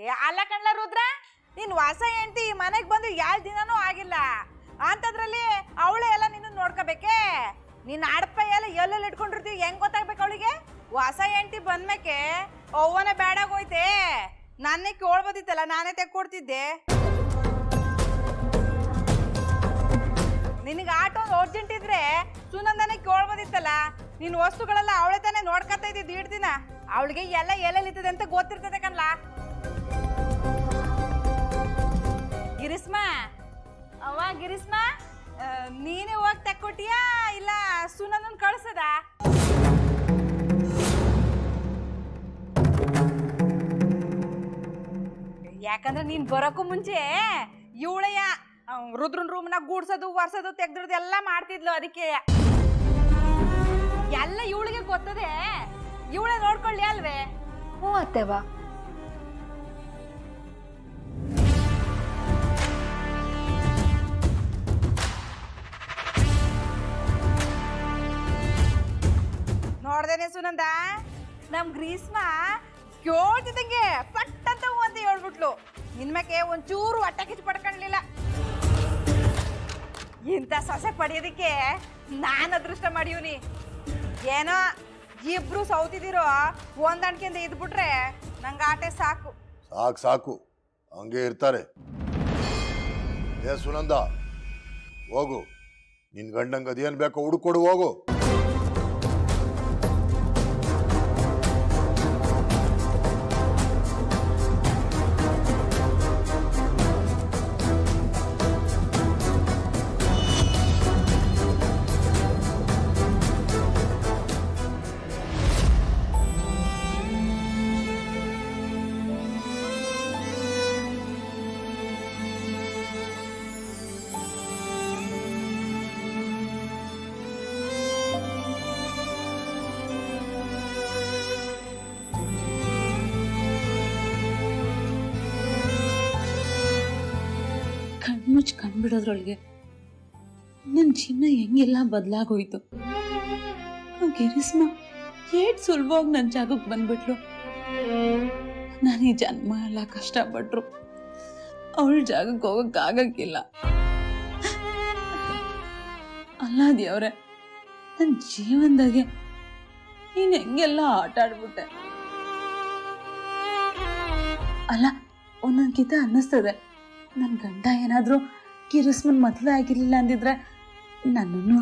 ಅಲ್ಲ ಕಣ್ಲ ರುದ್ರ, ನೀನ್ ಹೊಸ ಹೆಂಡತಿ ಈ ಮನೆಗೆ ಬಂದು 2 ದಿನನೂ ಆಗಿಲ್ಲ ಅಂತದ್ರಲ್ಲಿ ಅವಳೆ ಎಲ್ಲ ನಿನ್ನ ನೋಡ್ಕೋಬೇಕೆ? ನೀನ್ ಆಡಪ್ಪ ಎಲ್ಲೆಲ್ಲಿ ಇಟ್ಕೊಂಡಿರ್ತೀವಿ, ಹೆಂಗ್ ಗೊತ್ತಾಗ್ಬೇಕು ಅವಳಿಗೆ? ಹೊಸ ಹೆಂಡತಿ ಬಂದ್ಮೇಕೆ ಅವ್ವನ ಬೇಡಾಗೋಯ್ತೆ. ನಾನೇ ಕೇಳ್ಬೋದಿತ್ತಲ್ಲ, ನಾನೇ ತೆಕ್ಕೊಡ್ತಿದ್ದೆ. ನಿನಗೆ ಆಟೋ ಅರ್ಜೆಂಟ್ ಇದ್ರೆ ಸುನಂದನೇ ಕೇಳ್ಬೋದಿತ್ತಲ್ಲ. ನಿನ್ ವಸ್ತುಗಳೆಲ್ಲ ಅವಳೆ ತಾನೇ ನೋಡ್ಕೊತಾ ಇದ್ದಿದ್ದು 2 ದಿನ. ಅವಳಿಗೆ ಎಲ್ಲ ಎಲ್ಲೆಲ್ಲಿರ್ತದೆ ಅಂತ ಗೊತ್ತಿರ್ತದೆ ಕಣ್ಲ. ಗಿರಿಸ್ಮಾ, ಅವ್ವ ಗಿರಿಸ್ಮಾ, ನೀನೇ ಹೋಗಿ ತೆಕ್ಕೊಟ್ಟಿಯಾ ಇಲ್ಲ ಸುನಂದನ್ ಕಳ್ಸದ? ಯಾಕಂದ್ರೆ ನೀನ್ ಬರೋಕ್ಕೂ ಮುಂಚೆ ಇವಳೆಯ ರುದ್ರನ್ ರೂಮ್ನಾಗ ಗೂಡ್ಸೋದು ವರ್ಸೋದು ತೆಗ್ದಿರೋದು ಎಲ್ಲ ಮಾಡ್ತಿದ್ಲು. ಅದಕ್ಕೆ ಎಲ್ಲ ಇವಳಿಗೆ ಗೊತ್ತದೆ, ಇವಳೇ ನೋಡ್ಕೊಳ್ಳಿ ಅಲ್ವೇ? ಹ್ಞೂ ಅತ್ತೆವಾ. ನೋಡ್ದೇನೆ ಸುನಂದ, ನಮ್ ಗ್ರೀಸ್ಮ ಕೇಳ್ತಿದ್ದಂಗೆ ಪಟ್ ಅಂತ ಅಂತ ಹೇಳ್ಬಿಟ್ಲು. ನಿನ್ಮಕ್ಕೆ ಒಂಚೂರು ಹೊಟ್ಟೆ ಕಿಚ್ಚು ಪಡ್ಕೊಳ್ಳಿಲ್ಲ. ಇಂಥ ಸೊಸೆ ಪಡೆಯೋದಕ್ಕೆ ನಾನು ಅದೃಷ್ಟ ಮಾಡಿವ್ನಿ. ಏನೋ ಇಬ್ರು ಸೌತಿದಿರೋ ಹೊಂದಾಣಿಕೆಯಿಂದ ಇದ್ಬಿಟ್ರೆ ನಂಗೆ ಆಟೆ ಸಾಕು. ಸಾಕು ಸಾಕು, ಹಂಗೆ ಇರ್ತಾರೆ. ಏ ಸುನಂದ, ಹೋಗು, ನಿನ್ ಗಂಡಂಗೆ ಅದೇನು ಬೇಕೋ ಹುಡುಕೊಡು, ಹೋಗು. ಕಣ್ಮುಚ್ಚಿ ಕಂಡ್ಬಿಡೋದ್ರೊಳಗೆ ನನ್ನ ಚಿನ್ನ ಹೆಂಗೆಲ್ಲ ಬದಲಾಗೋಯ್ತು. ಗಿರಿಸ್ಮ ಏಟ್ ಸುಲಭವಾಗಿ ನನ್ನ ಜಾಗಕ್ಕೆ ಬಂದ್ಬಿಟ್ಲು. ನಾನು ಈ ಜನ್ಮ ಎಲ್ಲ ಕಷ್ಟಪಟ್ರು ಅವಳ ಜಾಗಕ್ಕೆ ಹೋಗಕ್ಕಾಗಕ್ಕಿಲ್ಲ. ಅಲ್ಲ ದೇವ್ರೆ, ನನ್ನ ಜೀವನದಾಗೆ ನೀನು ಹೆಂಗೆಲ್ಲ ಆಟ ಆಡ್ಬಿಟ್ಟೆ. ಅಲ್ಲ, ಒಂದೊಂದ್ಕಿತ ಅನ್ನಿಸ್ತದೆ, ನನ್ನ ಗಂಡ ಏನಾದರೂ ಕಿರಿಸ್ಮನ್ ಮದುವೆ ಆಗಿರಲಿಲ್ಲ ಅಂದಿದ್ರೆ ನನ್ನನ್ನು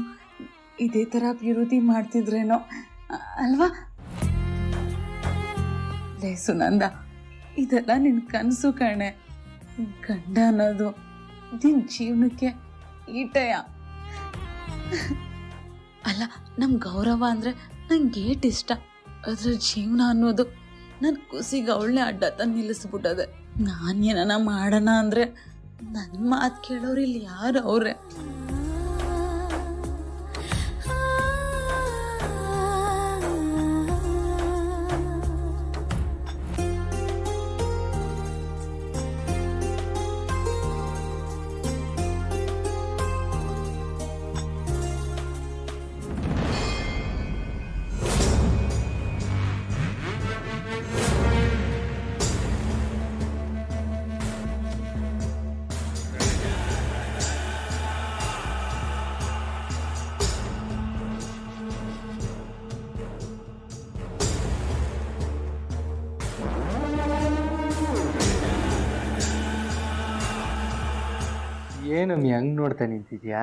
ಇದೇ ಥರ ವಿರೋಧಿ ಮಾಡ್ತಿದ್ರೇನೋ ಅಲ್ವಾ? ಲೇ ಸುನಂದ, ಇದೆಲ್ಲ ನಿನ್ನ ಕನಸು ಕಣೆ. ಗಂಡ ಅನ್ನೋದು ನಿನ್ನ ಜೀವನಕ್ಕೆ ಈಟಯ. ಅಲ್ಲ, ನಮ್ಮ ಗೌರವ ಅಂದರೆ ನಂಗೆ ಏಟ್ ಇಷ್ಟ. ಅದ್ರ ಜೀವನ ಅನ್ನೋದು ನನ್ನ ಕುಸಿಗೆ ಅವಳನ್ನೇ ಅಡ್ಡ ತಂದು ನಿಲ್ಲಿಸ್ಬಿಟ್ಟದೆ. ನಾನೇನ ಮಾಡೋಣ ಅಂದರೆ ನನ್ನ ಮಾತು ಕೇಳೋರು ಇಲ್ಲಿ ಯಾರು ಅವ್ರೆ? ಏನಮ್ಮಿ ಹಂಗೆ ನೋಡ್ತಾ ನಿಂತಿದ್ಯಾ?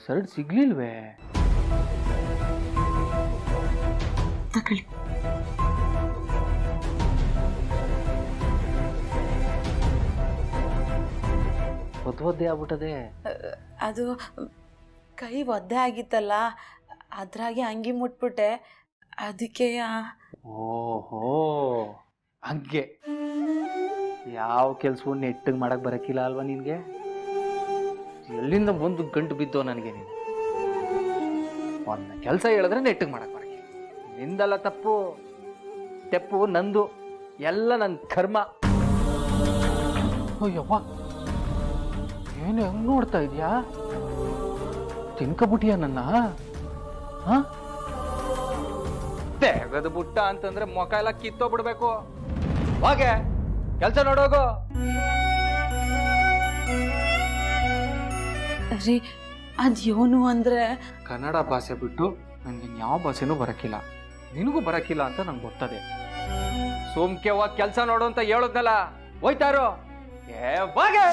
ಸರ್ಡ್ ಸಿಗ್ಲಿಲ್ವೇ? ತಗೊಳ್ಳಿ. ಒದ್ದೆ ಆಗ್ಬಿಟ್ಟದೆ. ಅದು ಕೈ ಒದ್ದೆ ಆಗಿತ್ತಲ್ಲ, ಅದ್ರಾಗೆ ಅಂಗಿ ಮುಟ್ಬಿಟ್ಟೆ, ಅದಕ್ಕೆ. ಓಹೋ, ಹಂಗೆ ಯಾವ ಕೆಲಸವೂ ನೆಟ್ಟಿಗೆ ಮಾಡಕ್ಕೆ ಬರೋಕ್ಕಿಲ್ಲ ಅಲ್ವಾ ನಿನಗೆ? ಎಲ್ಲಿಂದ ಒಂದು ಗಂಟು ಬಿದ್ದೋ ನನಗೆ. ನೀನು ಒಂದು ಕೆಲಸ ಹೇಳಿದ್ರೆ ನೆಟ್ಟಿಗೆ ಮಾಡಕ್ಕೆ ಬರೋಕ್ಕಿಲ್ಲ. ನಿಂದಲ್ಲ ತಪ್ಪು, ತೆಪ್ಪು ನಂದು, ಎಲ್ಲ ನನ್ನ ಕರ್ಮ. ಅಯ್ಯವ್ವ, ಏನು ಹೆಂಗೆ ನೋಡ್ತಾ ಇದೆಯಾ? ತಿನ್ಕಬಿಟ್ಟಿಯ ನನ್ನ? ತೆಗೆದು ಬಿಟ್ಟ ಅಂತಂದ್ರೆ ಮೊಕ ಎಲ್ಲ ಕಿತ್ತೋಗ್ಬಿಡ್ಬೇಕು. ಹೋಗೆ ಕೆಲಸ ನೋಡೋಗು. ರೀ ಅದು ಏನು ಅಂದರೆ ಕನ್ನಡ ಭಾಷೆ ಬಿಟ್ಟು ನನಗೆ ಯಾವ ಭಾಷೆನೂ ಬರಕ್ಕಿಲ್ಲ, ನಿನಗೂ ಬರಕ್ಕಿಲ್ಲ ಅಂತ ನಂಗೆ ಗೊತ್ತದೆ. ಸುಮ್ಕೆ ಹೋಗಿ ಕೆಲಸ ನೋಡು ಅಂತ ಹೇಳೋದ್ನಲ್ಲ, ಹೋಯ್ತಾರೋ ಏ ಬಾಗೆ.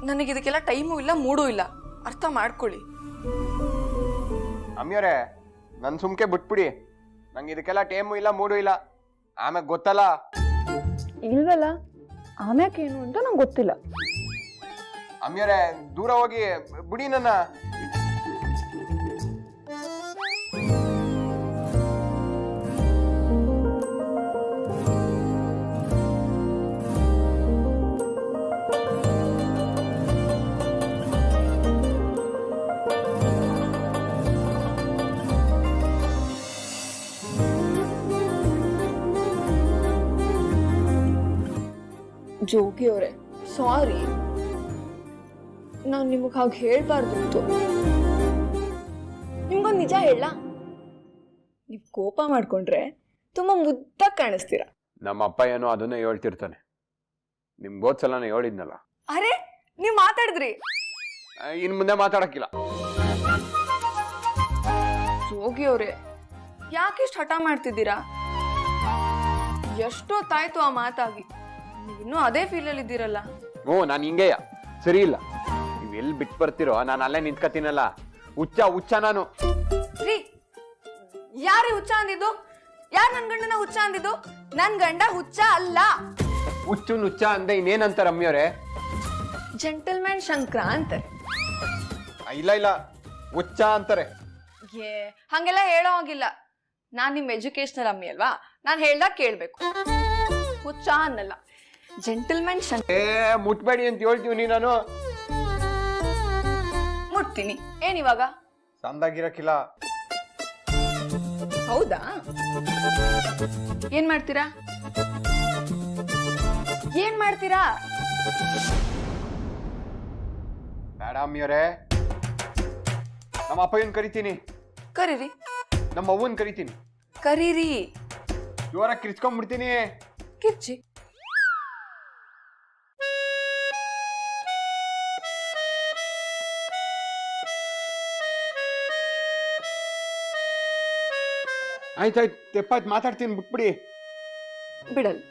ನನಗಿದಕ್ಕೆಲ್ಲ ಟೈಮು ಇಲ್ಲ, ಮೂಡೂ ಇಲ್ಲ, ಅರ್ಥ ಮಾಡ್ಕೊಳ್ಳಿ. ಅಮ್ಮಿಯವರೇ, ನನ್ನ ಸುಮ್ಕೆ ಬಿಟ್ಬಿಡಿ. ನಂಗೆ ಇದಕ್ಕೆಲ್ಲ ಟೈಮು ಇಲ್ಲ, ಮೂಡು ಇಲ್ಲ. ಆಮ್ಯಾಗ ಗೊತ್ತಲ್ಲ. ಇಲ್ವಲ್ಲ, ಆಮ್ಯಾಕೇನು ಅಂತ ನಂಗೆ ಗೊತ್ತಿಲ್ಲ. ಅಮ್ಮಿಯವರೇ, ದೂರ ಹೋಗಿ ಬಿಡಿ ನನ್ನ. ಜೋಗಿ ಅವರೇ, ಸಾರಿ, ನಾನು ನಿಮಗೆ ಹಾಗೆ ಹೇಳ್ಬಾರ್ದಿತ್ತು. ನಿಮ್ಗೊಂದು ನಿಜ ಹೇಳ, ನೀವು ಕೋಪ ಮಾಡ್ಕೊಂಡ್ರೆ ತುಂಬಾ ಮುದ್ದಾಗಿ ಕಾಣಿಸ್ತೀರ. ನಮ್ಮ ಅಪ್ಪ ಏನೋ ಅದನ್ನೇ ಹೇಳ್ತಿರ್ತಾನೆ. ನಿಮ್ಗೆ ಹೋದ್ಸಲ ಹೇಳಿದ್ನಲ್ಲ. ಅರೆ, ನೀವು ಮಾತಾಡಿದ್ರಿ. ಇನ್ ಮುಂದೆ ಮಾತಾಡಕ್ಕಿಲ್ಲ. ಜೋಗಿ ಅವರೇ, ಯಾಕಿಷ್ಟು ಹಠ ಮಾಡ್ತಿದ್ದೀರಾ? ಎಷ್ಟೊತ್ತಾಯ್ತು ಆ ಮಾತಾಗಿ, ನೀವಿನ್ನೂ ಅದೇ ಫೀಲಲ್ಲಿ ಇದ್ದೀರಲ್ಲ. ಹ್ಞೂ, ನಾನು ಹಿಂಗೆಯ ಸರಿ ಇಲ್ಲ. ನೀವು ಎಲ್ಲಿ ಬಿಟ್ಟು ಬರ್ತಿರೋ ನಾನು ಅಲ್ಲೇ ನಿಂತ್ಕತೀನಲ್ಲ. ಹುಚ್ಚ ನಾನು. ರೀ, ಯಾರೀ ಹುಚ್ಚ ಅಂದಿದ್ದು? ಯಾರು ನನ್ ಗಂಡನ ಹುಚ್ಚ ಅಂದಿದ್ದು? ನನ್ ಗಂಡ ಹುಚ್ಚ ಅಲ್ಲ. ಹುಚ್ಚ ಅಂದೆ ಇನ್ನೇನಂತಾರ ಅಮ್ಮಿಯವರೇ? ಜೆಂಟಲ್ಮ್ಯಾನ್ ಶಂಕರ ಅಂತಾರೆ. ಇಲ್ಲ, ಹುಚ್ಚ ಅಂತಾರೆ. ಹಂಗೆಲ್ಲ ಹೇಳೋ ಹಾಗಿಲ್ಲ. ನಾನ್ ನಿಮ್ ಎಜುಕೇಶನಲ್ ಅಮ್ಮಿ ಅಲ್ವಾ, ನಾನ್ ಹೇಳ್ದಾಗ ಕೇಳ್ಬೇಕು. ಹುಚ್ಚ ಅನ್ನಲ್ಲ, ಜೆಂಟಲ್ಮ್ಯಾನ್ ಶಂಕರ. ಮುಟ್ಬೇಡಿ ಅಂತ ಹೇಳ್ತೀವಿ. ನಾನು ಮುಟ್ತೀನಿ. ಏನಿವಾಗ? ಸಂದಾಗಿರಕ್ಕಿಲ್ಲ. ಹೌದಾ? ಏನ್ ಮಾಡ್ತೀರಾ? ಬೇಡ ಅಮ್ಮಿಯವರೇ, ನಮ್ಮ ಅಪ್ಪಯ್ಯನ್ ಕರಿತೀನಿ. ಕರೀರಿ. ನಮ್ಮ ಅವ್ವನ್ ಕರಿತೀನಿ. ಕರೀರಿ. ಜೋರಾಗಿ ಕಿರ್ಚ್ಕೊಂಡ್ಬಿಡ್ತೀನಿ. ಕಿರ್ಚಿ. ಆಯ್ತಾಯ್ತು, ತೆಪ್ಪಾಯ್ತು, ಮಾತಾಡ್ತೀನಿ, ಬಿಟ್ಬಿಡಿ. ಬಿಡಲ್.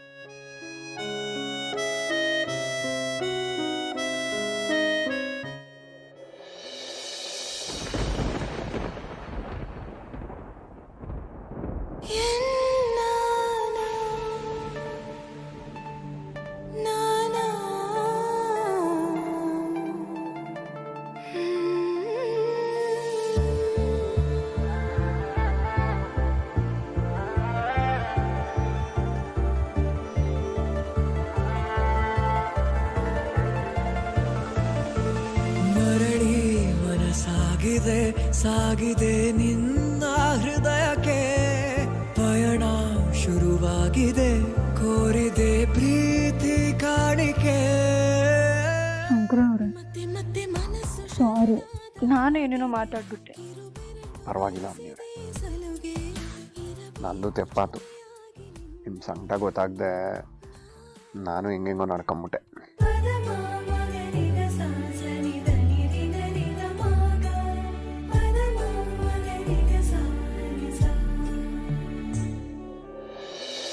ಸಾಗಿದೆ ನಿನ್ನ ಹೃದಯಕ್ಕೆ, ಪಯಣ ಶುರುವಾಗಿದೆ, ಕೋರಿದೆ ಪ್ರೀತಿ ಕಾಣಿಕೆ. ಸಾರಿ, ನಾನು ಏನೇನೋ ಮಾತಾಡ್ಬಿಟ್ಟೆ. ಪರವಾಗಿಲ್ಲ ಅಮ್ಮಿಯವರೇ, ನಂದು ತೆಪ್ಪಾತು. ನಿಮ್ಮ ಸಂಕಟ ಗೊತ್ತಾಗ್ದೆ ನಾನು ಹೆಂಗೆಂಗೋ ನಡ್ಕೊಂಬಿಟ್ಟೆ.